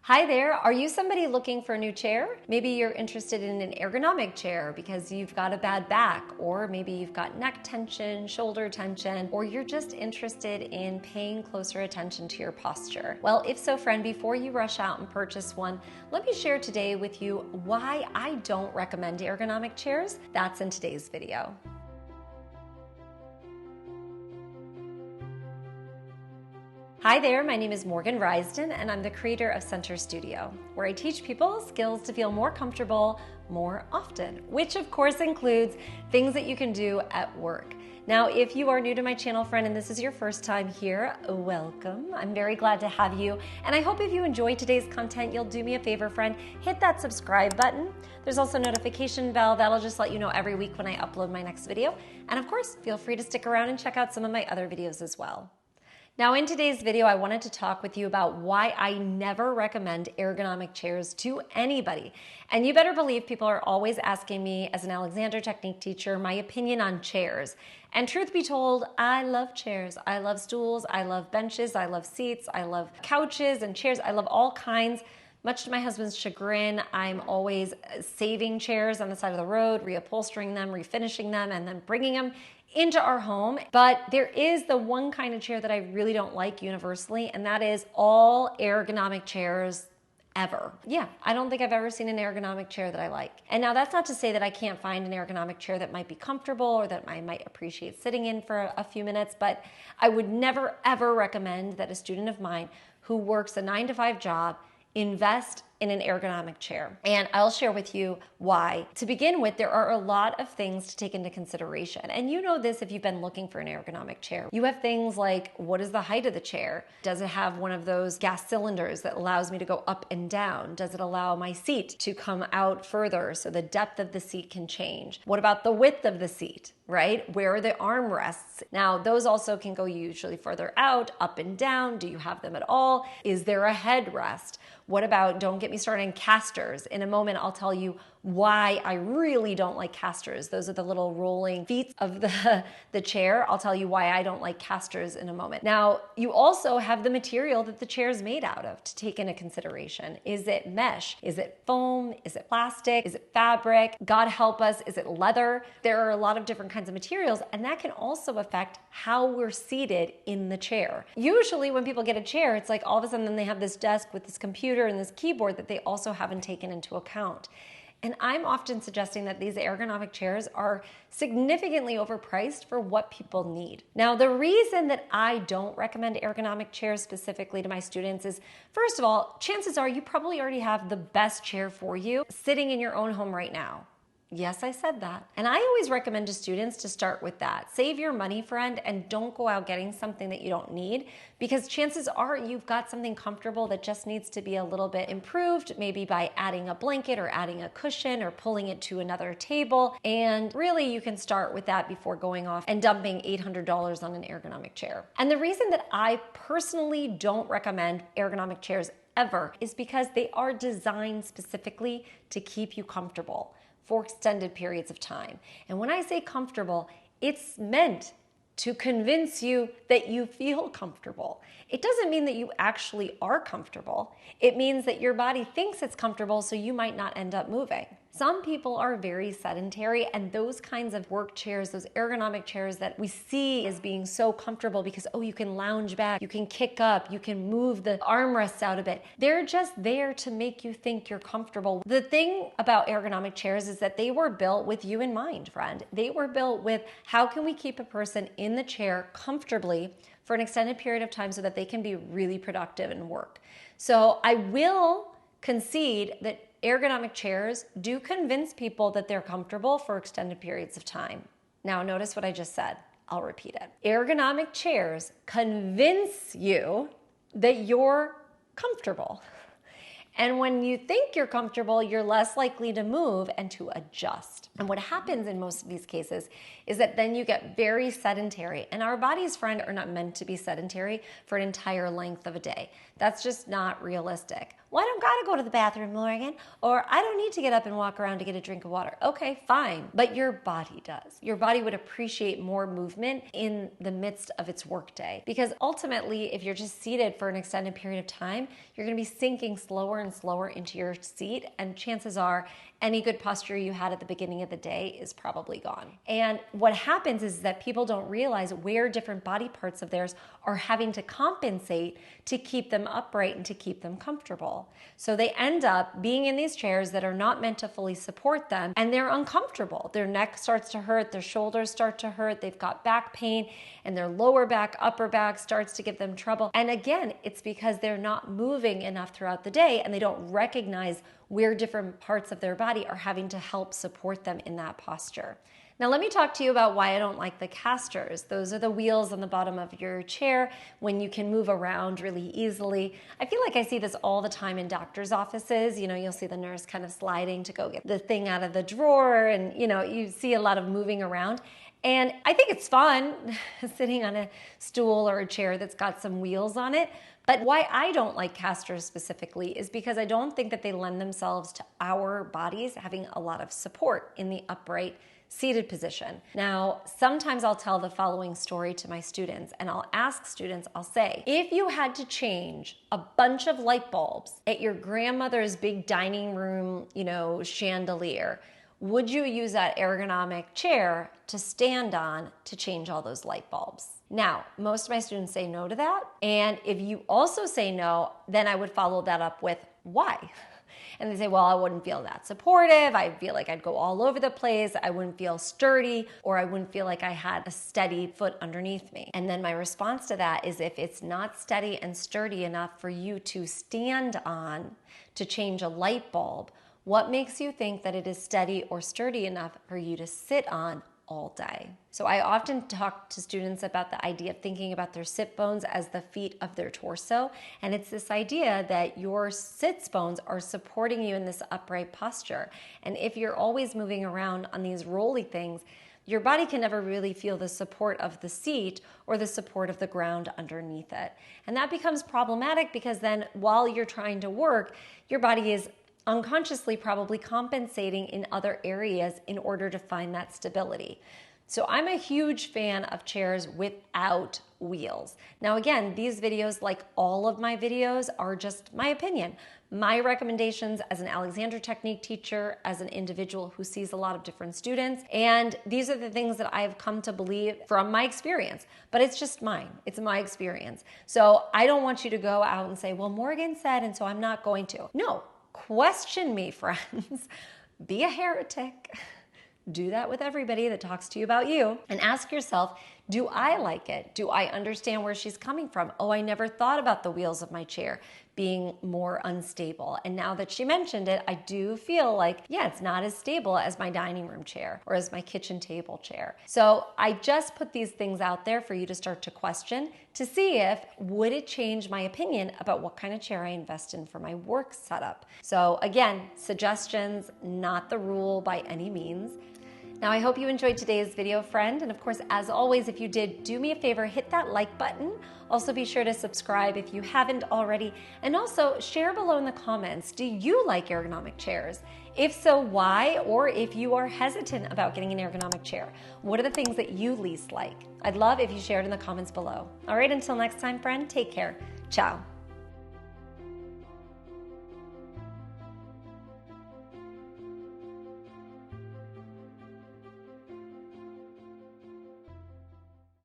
Hi there, are you somebody looking for a new chair? Maybe you're interested in an ergonomic chair because you've got a bad back, or maybe you've got neck tension, shoulder tension, or you're just interested in paying closer attention to your posture. Well, if so, friend, before you rush out and purchase one, let me share today with you why I don't recommend ergonomic chairs. That's in today's video. Hi there, my name is Morgan Risden, and I'm the creator of Center Studio, where I teach people skills to feel more comfortable more often, which of course includes things that you can do at work. Now, if you are new to my channel, friend, and this is your first time here, welcome. I'm very glad to have you, and I hope if you enjoy today's content, you'll do me a favor, friend, hit that subscribe button. There's also a notification bell that'll just let you know every week when I upload my next video. And of course, feel free to stick around and check out some of my other videos as well. Now, in today's video, I wanted to talk with you about why I never recommend ergonomic chairs to anybody. And you better believe people are always asking me, as an Alexander Technique teacher, my opinion on chairs. And truth be told, I love chairs. I love stools, I love benches, I love seats, I love couches and chairs. I love all kinds. Much to my husband's chagrin, I'm always saving chairs on the side of the road, reupholstering them, refinishing them, and then bringing them into our home. But there is the one kind of chair that I really don't like universally, and that is all ergonomic chairs ever. Yeah, I don't think I've ever seen an ergonomic chair that I like. And now that's not to say that I can't find an ergonomic chair that might be comfortable or that I might appreciate sitting in for a few minutes, but I would never ever recommend that a student of mine who works a 9-to-5 job invest in an ergonomic chair. And I'll share with you why. To begin with, there are a lot of things to take into consideration. And you know this if you've been looking for an ergonomic chair. You have things like, what is the height of the chair? Does it have one of those gas cylinders that allows me to go up and down? Does it allow my seat to come out further so the depth of the seat can change? What about the width of the seat, right? Where are the armrests? Now, those also can go usually further out, up and down. Do you have them at all? Is there a headrest? What about, don't get me started on casters. In a moment, I'll tell you why I really don't like casters. Those are the little rolling feet of the chair. I'll tell you why I don't like casters in a moment. Now, you also have the material that the chair is made out of to take into consideration. Is it mesh? Is it foam? Is it plastic? Is it fabric? God help us, is it leather? There are a lot of different kinds of materials, and that can also affect how we're seated in the chair. Usually when people get a chair, it's like all of a sudden they have this desk with this computer and this keyboard that they also haven't taken into account. And I'm often suggesting that these ergonomic chairs are significantly overpriced for what people need. Now, the reason that I don't recommend ergonomic chairs specifically to my students is, first of all, chances are you probably already have the best chair for you sitting in your own home right now. Yes, I said that. And I always recommend to students to start with that. Save your money, friend, and don't go out getting something that you don't need, because chances are you've got something comfortable that just needs to be a little bit improved, maybe by adding a blanket or adding a cushion or pulling it to another table. And really, you can start with that before going off and dumping $800 on an ergonomic chair. And the reason that I personally don't recommend ergonomic chairs ever is because they are designed specifically to keep you comfortable for extended periods of time. And when I say comfortable, it's meant to convince you that you feel comfortable. It doesn't mean that you actually are comfortable. It means that your body thinks it's comfortable, so you might not end up moving. Some people are very sedentary, and those kinds of work chairs, those ergonomic chairs that we see as being so comfortable because, oh, you can lounge back, you can kick up, you can move the armrests out a bit. They're just there to make you think you're comfortable. The thing about ergonomic chairs is that they were built with you in mind, friend. They were built with how can we keep a person in the chair comfortably for an extended period of time so that they can be really productive and work. So I will concede that ergonomic chairs do convince people that they're comfortable for extended periods of time. Now, notice what I just said. I'll repeat it. Ergonomic chairs convince you that you're comfortable. And when you think you're comfortable, you're less likely to move and to adjust. And what happens in most of these cases is that then you get very sedentary, and our bodies, friend, are not meant to be sedentary for an entire length of a day. That's just not realistic. Well, I don't gotta go to the bathroom, Morgan, or I don't need to get up and walk around to get a drink of water. Okay, fine, but your body does. Your body would appreciate more movement in the midst of its workday, because ultimately, if you're just seated for an extended period of time, you're gonna be sinking slower and slower into your seat, and chances are any good posture you had at the beginning of the day is probably gone. And what happens is that people don't realize where different body parts of theirs are having to compensate to keep them upright and to keep them comfortable. So they end up being in these chairs that are not meant to fully support them, and they're uncomfortable. Their neck starts to hurt, their shoulders start to hurt, they've got back pain, and their lower back, upper back starts to give them trouble. And again, it's because they're not moving enough throughout the day, and they don't recognize where different parts of their body are having to help support them in that posture. Now let me talk to you about why I don't like the casters. Those are the wheels on the bottom of your chair when you can move around really easily. I feel like I see this all the time in doctor's offices. You know, you'll see the nurse kind of sliding to go get the thing out of the drawer, and you know, you see a lot of moving around. And I think it's fun sitting on a stool or a chair that's got some wheels on it. But why I don't like casters specifically is because I don't think that they lend themselves to our bodies having a lot of support in the upright seated position. Now, sometimes I'll tell the following story to my students, and I'll ask students, I'll say, if you had to change a bunch of light bulbs at your grandmother's big dining room, chandelier, would you use that ergonomic chair to stand on to change all those light bulbs? Now, most of my students say no to that. And if you also say no, then I would follow that up with why? And they say, well, I wouldn't feel that supportive. I feel like I'd go all over the place. I wouldn't feel sturdy, or I wouldn't feel like I had a steady foot underneath me. And then my response to that is, if it's not steady and sturdy enough for you to stand on to change a light bulb, what makes you think that it is steady or sturdy enough for you to sit on all day? So I often talk to students about the idea of thinking about their sit bones as the feet of their torso. And it's this idea that your sits bones are supporting you in this upright posture. And if you're always moving around on these rolly things, your body can never really feel the support of the seat or the support of the ground underneath it. And that becomes problematic, because then while you're trying to work, your body is unconsciously probably compensating in other areas in order to find that stability. So I'm a huge fan of chairs without wheels. Now again, these videos, like all of my videos, are just my opinion. My recommendations as an Alexander Technique teacher, as an individual who sees a lot of different students, and these are the things that I've come to believe from my experience, but it's just mine. It's my experience. So I don't want you to go out and say, well, Morgan said, and so I'm not going to. No. Question me, friends. Be a heretic. Do that with everybody that talks to you about you, and ask yourself, do I like it? Do I understand where she's coming from? Oh, I never thought about the wheels of my chair being more unstable. And now that she mentioned it, I do feel like, yeah, it's not as stable as my dining room chair or as my kitchen table chair. So I just put these things out there for you to start to question, to see if, would it change my opinion about what kind of chair I invest in for my work setup? So again, suggestions, not the rule by any means. Now, I hope you enjoyed today's video, friend. And of course, as always, if you did, do me a favor, hit that like button. Also be sure to subscribe if you haven't already. And also share below in the comments, do you like ergonomic chairs? If so, why? Or if you are hesitant about getting an ergonomic chair, what are the things that you least like? I'd love if you shared in the comments below. All right, until next time, friend, take care. Ciao.